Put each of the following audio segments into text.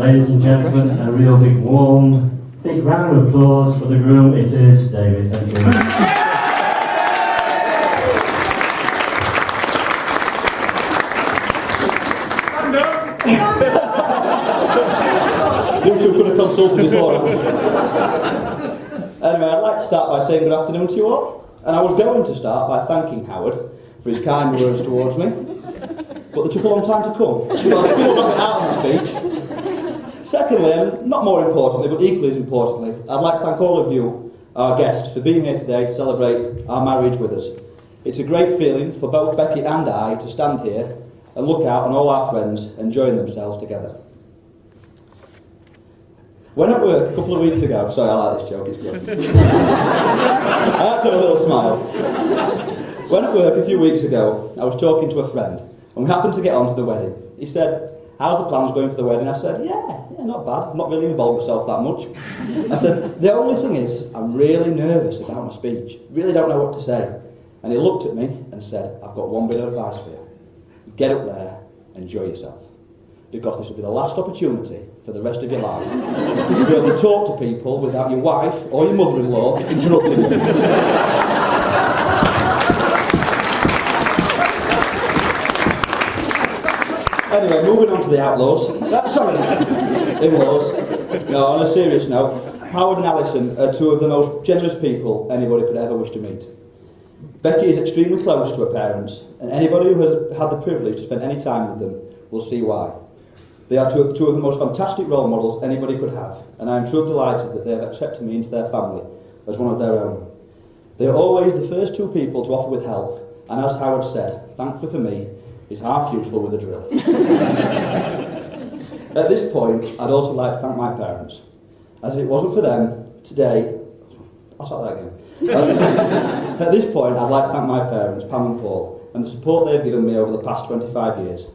Ladies and gentlemen, a real big warm, big round of applause for the groom. It is David. Thank you. You two could have consulted before. Anyway, I'd like to start by saying good afternoon to you all. And I was going to start by thanking Howard for his kind words towards me, but they took a long time to come. So I still got it out of my speech. Secondly, and not more importantly, but equally as importantly, I'd like to thank all of you, our guests, for being here today to celebrate our marriage with us. It's a great feeling for both Becky and I to stand here and look out on all our friends enjoying themselves together. When at work a couple of weeks ago, sorry, I like this joke, it's good. I had to have a little smile. When at work a few weeks ago, I was talking to a friend, and we happened to get on to the wedding. He said, "How's the plans going for the wedding?" I said, yeah, not bad. Not really involved myself that much. I said, the only thing is, I'm really nervous about my speech. Really don't know what to say. And he looked at me and said, I've got one bit of advice for you. Get up there, enjoy yourself. Because this will be the last opportunity for the rest of your life to be able to talk to people without your wife or your mother-in-law interrupting you. Anyway, moving on to the outlaws. In-laws. No, on a serious note, Howard and Alison are two of the most generous people anybody could ever wish to meet. Becky is extremely close to her parents, and anybody who has had the privilege to spend any time with them will see why. They are two of the most fantastic role models anybody could have, and I am truly delighted that they have accepted me into their family as one of their own. They are always the first two people to offer with help, and as Howard said, thankfully for me, is half useful with a drill. At this point, I'd also like to thank my parents, as if it wasn't for them, today... I'll start that again. At this point, I'd like to thank my parents, Pam and Paul, and the support they've given me over the past 25 years.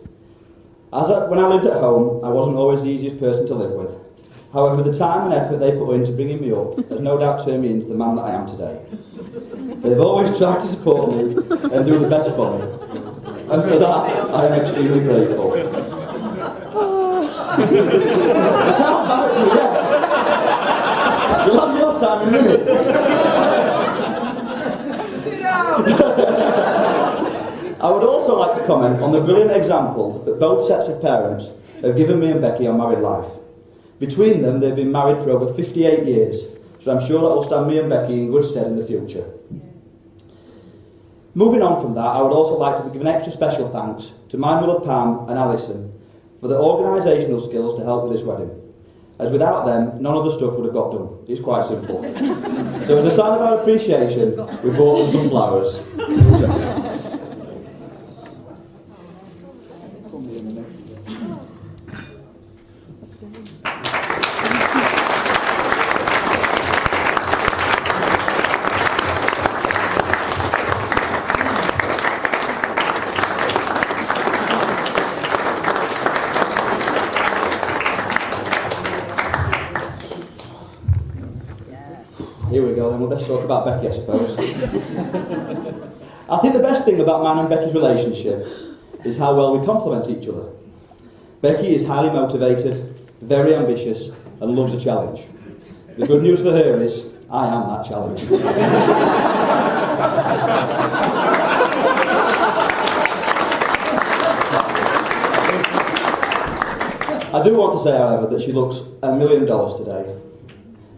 When I lived at home, I wasn't always the easiest person to live with. However, the time and effort they put into bringing me up has no doubt turned me into the man that I am today. They've always tried to support me and do the best for me. And for that, I am extremely grateful. You'll have your time in a minute. I would also like to comment on the brilliant example that both sets of parents have given me and Becky on married life. Between them, they've been married for over 58 years, so I'm sure that will stand me and Becky in good stead in the future. Moving on from that, I would also like to give an extra special thanks to my mother Pam and Alison for their organisational skills to help with this wedding. As without them, none of the stuff would have got done. It's quite simple. So as a sign of our appreciation, we bought them some flowers. Here we go, then we'll best talk about Becky, I suppose. I think the best thing about mine and Becky's relationship is how well we complement each other. Becky is highly motivated, very ambitious, and loves a challenge. The good news for her is, I am that challenge. I do want to say, however, that she looks $1 million today.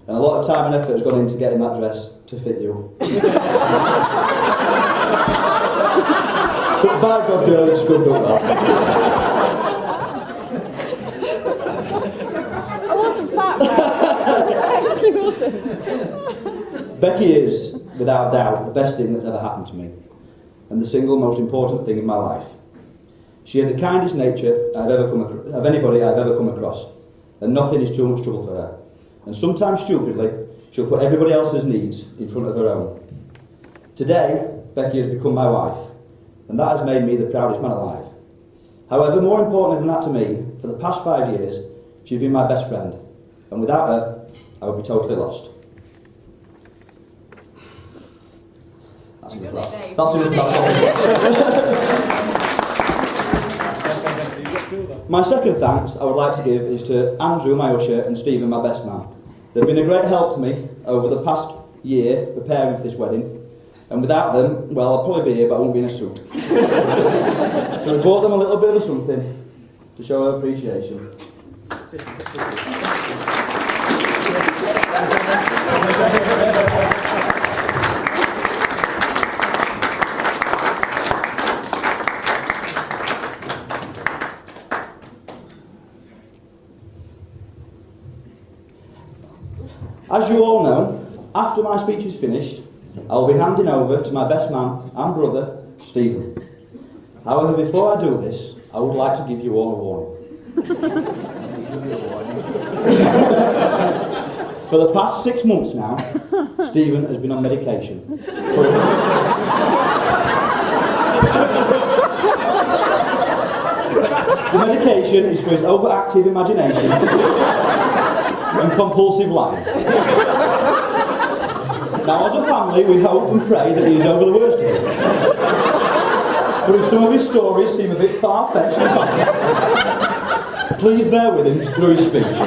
And a lot of time and effort has gone into getting that dress to fit you. But by God, girl, it's good, don't that. I wasn't fat, I actually wasn't. Becky is, without doubt, the best thing that's ever happened to me, and the single most important thing in my life. She has the kindest nature of anybody I've ever come across, and nothing is too much trouble for her. And sometimes stupidly, she'll put everybody else's needs in front of her own. Today, Becky has become my wife, and that has made me the proudest man alive. However, more importantly than that to me, for the past 5 years, she's been my best friend, and without her, I would be totally lost. That's enough. That's enough. My second thanks I would like to give is to Andrew, my usher, and Stephen, my best man. They've been a great help to me over the past year preparing for this wedding, and without them, well, I'll probably be here, but I won't be in a suit. So we bought them a little bit of something to show our appreciation. As you all know, after my speech is finished, I will be handing over to my best man and brother, Stephen. However, before I do this, I would like to give you all a warning. For the past 6 months now, Stephen has been on medication. The medication is for his overactive imagination and compulsive lying. Now, as a family, we hope and pray that he is over the worst of it. But if some of his stories seem a bit far-fetched and complex, please bear with him through his speech.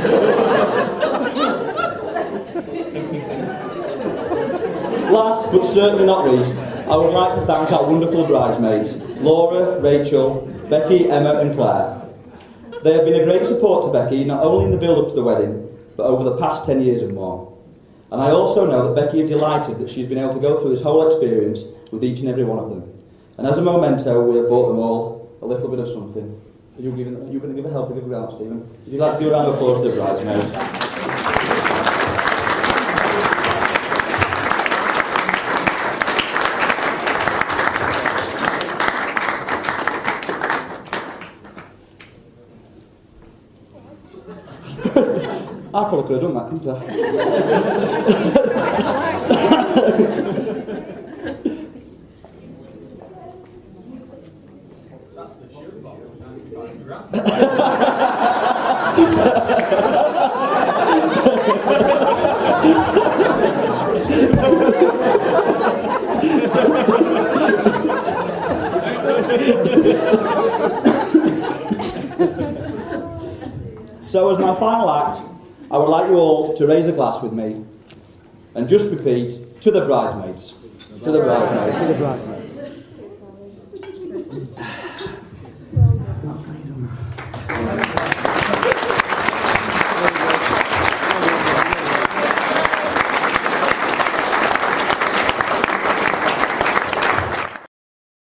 Last, but certainly not least, I would like to thank our wonderful bridesmaids, Laura, Rachel, Becky, Emma and Claire. They have been a great support to Becky, not only in the build-up to the wedding, but over the past 10 years and more. And I also know that Becky is delighted that she's been able to go through this whole experience with each and every one of them. And as a memento, we have bought them all a little bit of something. Are you going to give a helping hand, Stephen? Would you like to give a round of applause to the bridesmaids? I probably could have done that, couldn't I? That's the shoe box. So as my final act, I would like you all to raise a glass with me and just repeat, to the bridesmaids. To the bridesmaids. To the bridesmaids.